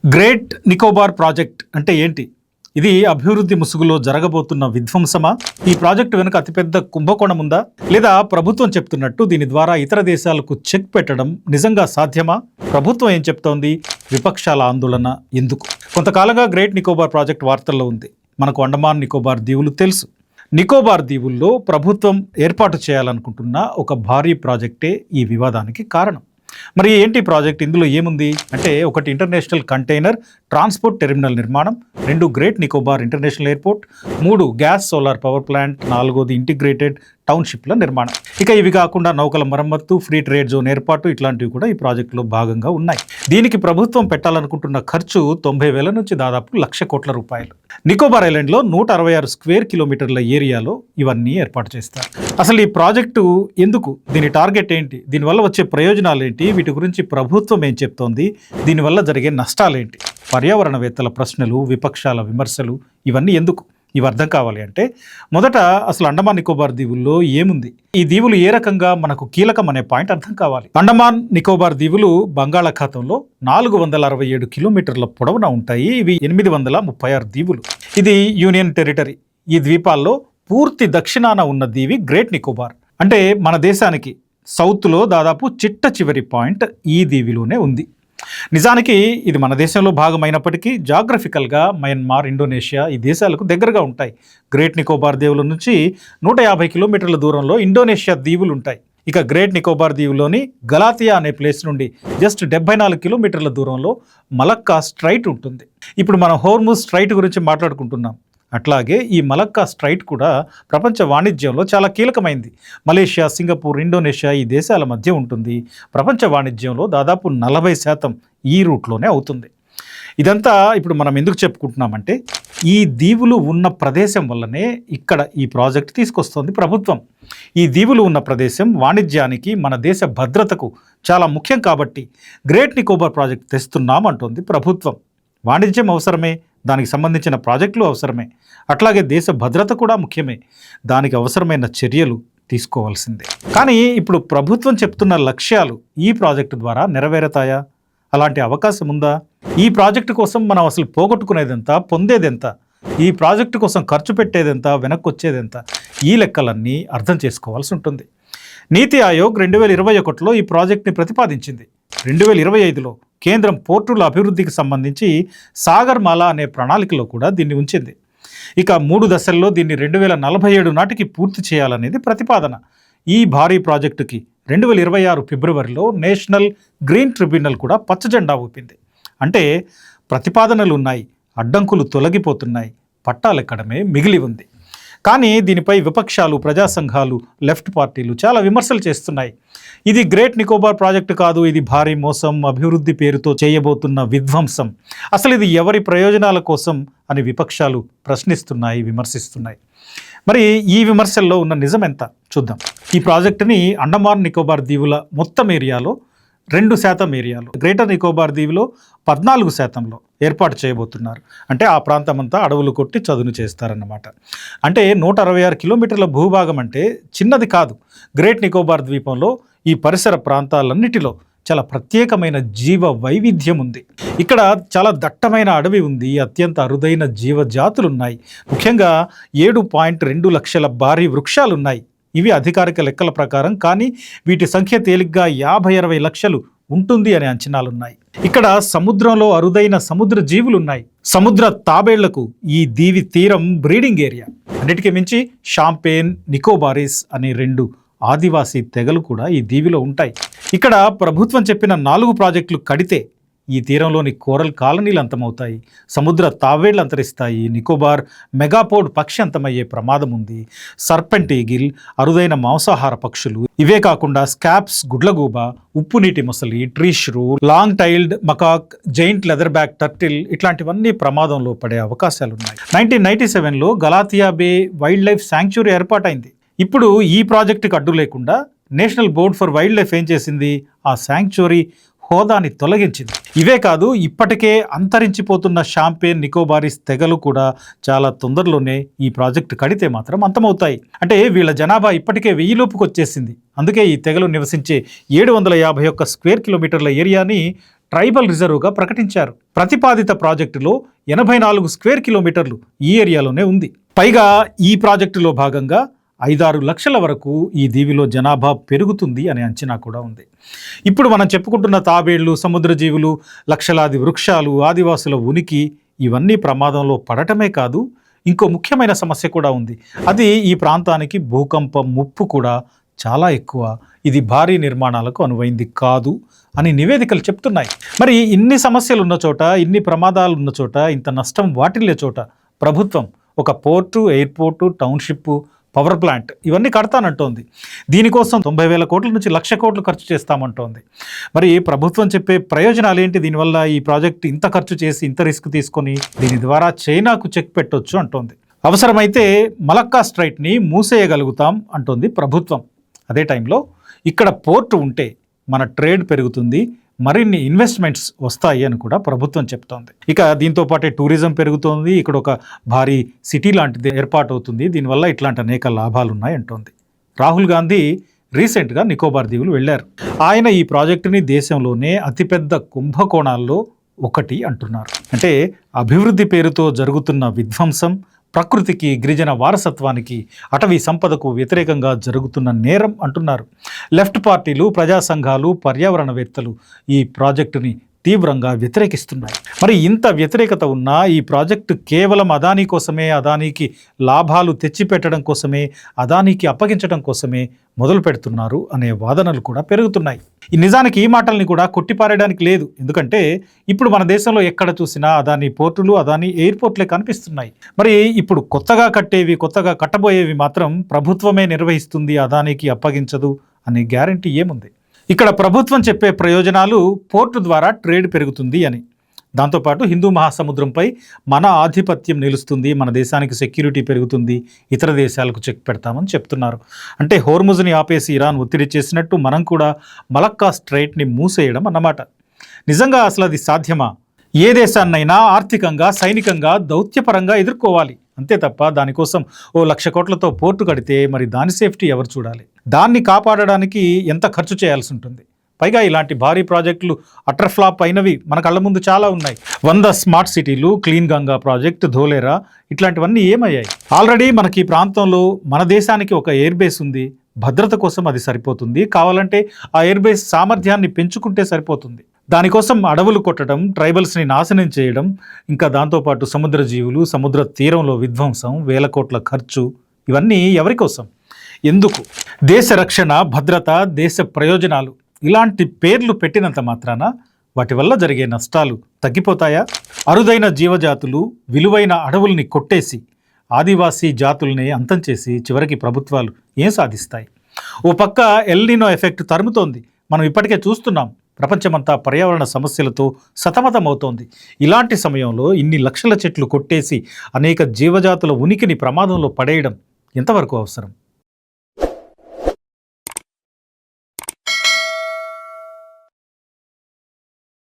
Great Nicobar project అంటే ఏంటి? ఇది అభివృద్ధి ముసుగులో జరగబోతున్న విధ్వంసమా? ఈ ప్రాజెక్టు వెనుక అతిపెద్ద కుంభకోణం ఉందా? లేదా ప్రభుత్వం చెప్తున్నట్టు దీని ద్వారా ఇతర దేశాలకు చెక్ పెట్టడం నిజంగా సాధ్యమా? ప్రభుత్వం ఏం చెప్తోంది? విపక్షాల ఆందోళన ఎందుకు? కొంతకాలంగా గ్రేట్ నికోబార్ ప్రాజెక్ట్ వార్తల్లో ఉంది. మనకు అండమాన్ నికోబార్ దీవులు తెలుసు. నికోబార్ దీవుల్లో ప్రభుత్వం ఏర్పాటు చేయాలనుకుంటున్న ఒక భారీ ప్రాజెక్టే ఈ వివాదానికి కారణం. మరి ఏంటి ప్రాజెక్ట్? ఇందులో ఏముంది అంటే, ఒకటి ఇంటర్నేషనల్ కంటైనర్ ట్రాన్స్పోర్ట్ టెర్మినల్ నిర్మాణం, 2 Great Nicobar international airport, 3 gas solar power plant, 4ది ఇంటిగ్రేటెడ్ టౌన్షిప్ల నిర్మాణం. ఇక ఇవి కాకుండా నౌకల మరమ్మత్తు, ఫ్రీ ట్రేడ్ జోన్ ఏర్పాటు ఇట్లాంటివి కూడా ఈ ప్రాజెక్టులో భాగంగా ఉన్నాయి. దీనికి ప్రభుత్వం పెట్టాలనుకుంటున్న ఖర్చు 90,000 నుంచి దాదాపు 1,00,000 కోట్ల రూపాయలు. నికోబార్ ఐలాండ్లో 166 స్క్వేర్ కిలోమీటర్ల ఏరియాలో ఇవన్నీ ఏర్పాటు చేస్తారు. అసలు ఈ ప్రాజెక్టు ఎందుకు? దీని టార్గెట్ ఏంటి? దీనివల్ల వచ్చే ప్రయోజనాలు ఏంటి? వీటి గురించి ప్రభుత్వం ఏం చెప్తోంది? దీనివల్ల జరిగే నష్టాలేంటి? పర్యావరణవేత్తల ప్రశ్నలు, విపక్షాల విమర్శలు ఇవన్నీ ఎందుకు? ఇవి అర్థం కావాలి అంటే, మొదట అసలు అండమాన్ నికోబార్ దీవుల్లో ఏముంది? ఈ దీవులు ఏ రకంగా మనకు కీలకం అనే పాయింట్ అర్థం కావాలి. అండమాన్ నికోబార్ దీవులు బంగాళాఖాతంలో 467 కిలోమీటర్ల పొడవున ఉంటాయి. ఇవి 836 దీవులు. ఇది యూనియన్ టెరిటరీ. ఈ ద్వీపాల్లో పూర్తి దక్షిణాన ఉన్న దీవి గ్రేట్ నికోబార్. అంటే మన దేశానికి సౌత్లో దాదాపు చిట్ట చివరి పాయింట్ ఈ దీవిలోనే ఉంది. నిజానికి ఇది మన దేశంలో భాగమైనప్పటికీ జాగ్రఫికల్గా మయన్మార్, ఇండోనేషియా ఈ దేశాలకు దగ్గరగా ఉంటాయి. గ్రేట్ నికోబార్ దీవుల నుంచి 150 కిలోమీటర్ల దూరంలో ఇండోనేషియా దీవులు ఉంటాయి. ఇక గ్రేట్ నికోబార్ దీవులోని గలాతియా అనే ప్లేస్ నుండి జస్ట్ 74 కిలోమీటర్ల దూరంలో మలక్కా స్ట్రైట్ ఉంటుంది. ఇప్పుడు మనం హోర్ముజ్ స్ట్రైట్ గురించి మాట్లాడుకుంటున్నాం. అట్లాగే ఈ మలక్కా స్ట్రైట్ కూడా ప్రపంచ వాణిజ్యంలో చాలా కీలకమైంది. మలేషియా, సింగపూర్, ఇండోనేషియా ఈ దేశాల మధ్య ఉంటుంది. ప్రపంచ వాణిజ్యంలో దాదాపు 40% ఈ రూట్లోనే అవుతుంది. ఇదంతా ఇప్పుడు మనం ఎందుకు చెప్పుకుంటున్నామంటే, ఈ దీవులు ఉన్న ప్రదేశం వల్లనే ఇక్కడ ఈ ప్రాజెక్ట్ తీసుకొస్తుంది ప్రభుత్వం. ఈ దీవులు ఉన్న ప్రదేశం వాణిజ్యానికి, మన దేశ భద్రతకు చాలా ముఖ్యం కాబట్టి గ్రేట్ నికోబార్ ప్రాజెక్ట్ తెస్తున్నాం అంటుంది ప్రభుత్వం. వాణిజ్యం అవసరమే, దానికి సంబంధించిన ప్రాజెక్టులు అవసరమే, అట్లాగే దేశ భద్రత కూడా ముఖ్యమే. దానికి అవసరమైన చర్యలు తీసుకోవాల్సిందే. కానీ ఇప్పుడు ప్రభుత్వం చెప్తున్న లక్ష్యాలు ఈ ప్రాజెక్టు ద్వారా నెరవేరతాయా? అలాంటి అవకాశం ఉందా? ఈ ప్రాజెక్టు కోసం మనం అసలు పోగొట్టుకునేదెంత, పొందేదెంత? ఈ ప్రాజెక్టు కోసం ఖర్చు పెట్టేదెంత, వెనక్కి వచ్చేదెంత? ఈ లెక్కలన్నీ అర్థం చేసుకోవాల్సి ఉంటుంది. నీతి ఆయోగ్ 2021లో ఈ ప్రాజెక్ట్ని ప్రతిపాదించింది. 2025లో కేంద్రం పోర్టుల అభివృద్ధికి సంబంధించి సాగర్మాల అనే ప్రణాళికలో కూడా దీన్ని ఉంచింది. ఇక 3 దశల్లో దీన్ని 2047 నాటికి పూర్తి చేయాలనేది ప్రతిపాదన. ఈ భారీ ప్రాజెక్టుకి 2026 ఫిబ్రవరిలో నేషనల్ గ్రీన్ ట్రిబ్యునల్ కూడా పచ్చజెండా ఊపింది. అంటే ప్రతిపాదనలు ఉన్నాయి, అడ్డంకులు తొలగిపోతున్నాయి, పట్టాలెక్కడమే మిగిలి ఉంది. కానీ దీనిపై విపక్షాలు, ప్రజా సంఘాలు, లెఫ్ట్ పార్టీలు చాలా విమర్శలు చేస్తున్నాయి. ఇది గ్రేట్ నికోబార్ ప్రాజెక్టు కాదు, ఇది భారీ మోసం, అభివృద్ధి పేరుతో చేయబోతున్న విధ్వంసం. అసలు ఇది ఎవరి ప్రయోజనాల కోసం అని విపక్షాలు ప్రశ్నిస్తున్నాయి, విమర్శిస్తున్నాయి. మరి ఈ విమర్శల్లో ఉన్న నిజం ఎంత చూద్దాం. ఈ ప్రాజెక్టుని అండమాన్ నికోబార్ దీవుల మొత్తం ఏరియాలో 2% ఏరియాలో, గ్రేటర్ నికోబార్ దీవిలో 14%లో ఏర్పాటు చేయబోతున్నారు. అంటే ఆ ప్రాంతం అంతా అడవులు కొట్టి చదును చేస్తారన్నమాట. అంటే 166 కిలోమీటర్ల భూభాగం అంటే చిన్నది కాదు. గ్రేట్ నికోబార్ ద్వీపంలో ఈ పరిసర ప్రాంతాలన్నిటిలో చాలా ప్రత్యేకమైన జీవ వైవిధ్యం ఉంది. ఇక్కడ చాలా దట్టమైన అడవి ఉంది, అత్యంత అరుదైన జీవజాతులున్నాయి. ముఖ్యంగా 7.2 లక్షల భారీ వృక్షాలున్నాయి. ఇవి అధికారిక లెక్కల ప్రకారం, కానీ వీటి సంఖ్య తేలిగ్గా 50-60 లక్షలు ఉంటుంది అనే అంచనాలున్నాయి. ఇక్కడ సముద్రంలో అరుదైన సముద్ర జీవులున్నాయి. సముద్ర తాబేళ్లకు ఈ దీవి తీరం బ్రీడింగ్ ఏరియా. అన్నిటికీ మించి షాంపేన్, నికోబారిస్ అనే 2 ఆదివాసీ తెగలు కూడా ఈ దీవిలో ఉంటాయి. ఇక్కడ ప్రభుత్వం చెప్పిన 4 ప్రాజెక్టులు కడితే ఈ తీరంలోని కోరల్ కాలనీలు అంతమవుతాయి, సముద్ర తావేళ్లు అంతరిస్తాయి, నికోబార్ మెగాపోడ్ పక్షి అంతమయ్యే ప్రమాదం ఉంది, సర్పెంట్ ఈగిల్, అరుదైన మాంసాహార పక్షులు, ఇవే కాకుండా స్కాప్స్, గుడ్లగూబ, ఉప్పు నీటి మొసలి, tree shrew, long tailed macaque, giant leatherback turtle ఇట్లాంటివన్నీ ప్రమాదంలో పడే అవకాశాలున్నాయి. 1997లో Galathea Bay Wildlife Sanctuary ఏర్పాటైంది. ఇప్పుడు ఈ ప్రాజెక్టుకు అడ్డు లేకుండా National Board for Wildlife ఏం చేసింది? ఆ శాంక్చురీ హోదాని తొలగించింది. ఇవే కాదు, ఇప్పటికే అంతరించిపోతున్న షాంపేన్, నికోబారిస్ తెగలు కూడా చాలా తొందరలోనే ఈ ప్రాజెక్టు కడితే మాత్రం అంతమవుతాయి. అంటే వీళ్ళ జనాభా ఇప్పటికే 1000 లోపుకి వచ్చేసింది. అందుకే ఈ తెగలు నివసించే 751 స్క్వేర్ కిలోమీటర్ల ఏరియాని ట్రైబల్ రిజర్వ్గా ప్రకటించారు. ప్రతిపాదిత ప్రాజెక్టులో 84 స్క్వేర్ కిలోమీటర్లు ఈ ఏరియాలోనే ఉంది. పైగా ఈ ప్రాజెక్టులో భాగంగా 5-6 లక్షల వరకు ఈ దీవిలో జనాభా పెరుగుతుంది అనే అంచనా కూడా ఉంది. ఇప్పుడు మనం చెప్పుకుంటున్న తాబేళ్లు, సముద్ర జీవులు, లక్షలాది వృక్షాలు, ఆదివాసుల ఉనికి ఇవన్నీ ప్రమాదంలో పడటమే కాదు, ఇంకో ముఖ్యమైన సమస్య కూడా ఉంది. అది ఈ ప్రాంతానికి భూకంప ముప్పు కూడా చాలా ఎక్కువ. ఇది భారీ నిర్మాణాలకు అనువైంది కాదు అని నివేదికలు చెప్తున్నాయి. మరి ఇన్ని సమస్యలు ఉన్న చోట, ఇన్ని ప్రమాదాలు ఉన్న చోట, ఇంత నష్టం వాటిల్లే చోట ప్రభుత్వం ఒక port, airport, township, power plant ఇవన్నీ కడతానంటోంది. దీనికోసం 90,000 కోట్ల నుంచి 1,00,000 కోట్లు ఖర్చు చేస్తామంటోంది. మరి ప్రభుత్వం చెప్పే ప్రయోజనాలు ఏంటి? దీనివల్ల ఈ ప్రాజెక్ట్ ఇంత ఖర్చు చేసి ఇంత రిస్క్ తీసుకొని దీని ద్వారా చైనాకు చెక్ పెట్టొచ్చు అంటోంది. అవసరమైతే మలక్కా స్ట్రైట్ని మూసేయగలుగుతాం అంటోంది ప్రభుత్వం. అదే టైంలో ఇక్కడ పోర్టు ఉంటే మన ట్రేడ్ పెరుగుతుంది, మరిన్ని ఇన్వెస్ట్మెంట్స్ వస్తాయి అని కూడా ప్రభుత్వం చెప్తోంది. ఇక దీంతో పాటే టూరిజం పెరుగుతోంది, ఇక్కడ ఒక భారీ సిటీ లాంటిది ఏర్పాటు అవుతుంది. దీనివల్ల ఇట్లాంటి అనేక లాభాలు ఉన్నాయి అంటోంది. రాహుల్ గాంధీ రీసెంట్గా నికోబార్ దీవులు వెళ్ళారు. ఆయన ఈ ప్రాజెక్టుని దేశంలోనే అతిపెద్ద కుంభకోణాల్లో ఒకటి అంటున్నారు. అంటే అభివృద్ధి పేరుతో జరుగుతున్న విధ్వంసం, ప్రకృతికి, గిరిజన వారసత్వానికి, అటవీ సంపదకు వ్యతిరేకంగా జరుగుతున్న నేరం అంటున్నారు. లెఫ్ట్ పార్టీలు, ప్రజా సంఘాలు, పర్యావరణవేత్తలు ఈ ప్రాజెక్టుని తీవ్రంగా వ్యతిరేకిస్తున్నాయి. మరి ఇంత వ్యతిరేకత ఉన్నా ఈ ప్రాజెక్టు కేవలం అదానీ కోసమే, అదానీకి లాభాలు తెచ్చిపెట్టడం కోసమే, అదానీకి అప్పగించడం కోసమే మొదలు పెడుతున్నారు అనే వాదనలు కూడా పెరుగుతున్నాయి. నిజానికి ఈ మాటల్ని కూడా కొట్టిపారేయడానికి లేదు. ఎందుకంటే ఇప్పుడు మన దేశంలో ఎక్కడ చూసినా అదానీ పోర్టులు, అదానీ ఎయిర్పోర్ట్లే కనిపిస్తున్నాయి. మరి ఇప్పుడు కొత్తగా కట్టేవి, కొత్తగా కట్టబోయేవి మాత్రం ప్రభుత్వమే నిర్వహిస్తుంది, అదానీకి అప్పగించదు అనే గ్యారంటీ ఏముంది? ఇక్కడ ప్రభుత్వం చెప్పే ప్రయోజనాలు పోర్టు ద్వారా ట్రేడ్ పెరుగుతుంది అని, దాంతోపాటు హిందూ మహాసముద్రంపై మన ఆధిపత్యం నిలుస్తుంది, మన దేశానికి సెక్యూరిటీ పెరుగుతుంది, ఇతర దేశాలకు చెక్ పెడతామని చెప్తున్నారు. అంటే హోర్ముజ్ని ఆపేసి ఇరాన్ ఒత్తిడి చేసినట్టు మనం కూడా మలక్కా స్ట్రైట్ని మూసేయడం అన్నమాట. నిజంగా అసలు అది సాధ్యమా? ఏ దేశాన్నైనా ఆర్థికంగా, సైనికంగా, దౌత్యపరంగా ఎదుర్కోవాలి, అంతే తప్ప దానికోసం 1,00,000 కోట్లతో పోర్టు కడితే మరి దాని సేఫ్టీ ఎవరు చూడాలి? దాన్ని కాపాడడానికి ఎంత ఖర్చు చేయాల్సి ఉంటుంది? పైగా ఇలాంటి భారీ ప్రాజెక్టులు అటర్ ఫ్లాప్ అయినవి మన కళ్ళ ముందు చాలా ఉన్నాయి. 100 స్మార్ట్ సిటీలు, క్లీన్ గంగా ప్రాజెక్ట్, ధోలేరా ఇట్లాంటివన్నీ ఏమయ్యాయి? ఆల్రెడీ మనకి ఈ ప్రాంతంలో మన దేశానికి ఒక ఎయిర్ బేస్ ఉంది. భద్రత కోసం అది సరిపోతుంది. కావాలంటే ఆ ఎయిర్ బేస్ సామర్థ్యాన్ని పెంచుకుంటే సరిపోతుంది. దానికోసం అడవులు కొట్టడం, ట్రైబల్స్ని నాశనం చేయడం, ఇంకా దాంతోపాటు సముద్ర జీవులు, సముద్ర తీరంలో విధ్వంసం, 1,000 కోట్ల ఖర్చు, ఇవన్నీ ఎవరి కోసం? ఎందుకు? దేశ రక్షణ, భద్రత, దేశ ప్రయోజనాలు ఇలాంటి పేర్లు పెట్టినంత మాత్రాన వాటి వల్ల జరిగే నష్టాలు తగ్గిపోతాయా? అరుదైన జీవజాతులు, విలువైన అడవుల్ని కొట్టేసి ఆదివాసీ జాతుల్ని అంతం చేసి చివరికి ప్రభుత్వాలు ఏం సాధిస్తాయి? ఓ పక్క ఎల్నినో ఎఫెక్ట్ తరుముతోంది. మనం ఇప్పటికే చూస్తున్నాం. ప్రపంచమంతా పర్యావరణ సమస్యలతో సతమతమవుతోంది. ఇలాంటి సమయంలో ఇన్ని లక్షల చెట్లు కొట్టేసి అనేక జీవజాతుల ఉనికిని ప్రమాదంలో పడేయడం ఎంతవరకు అవసరం?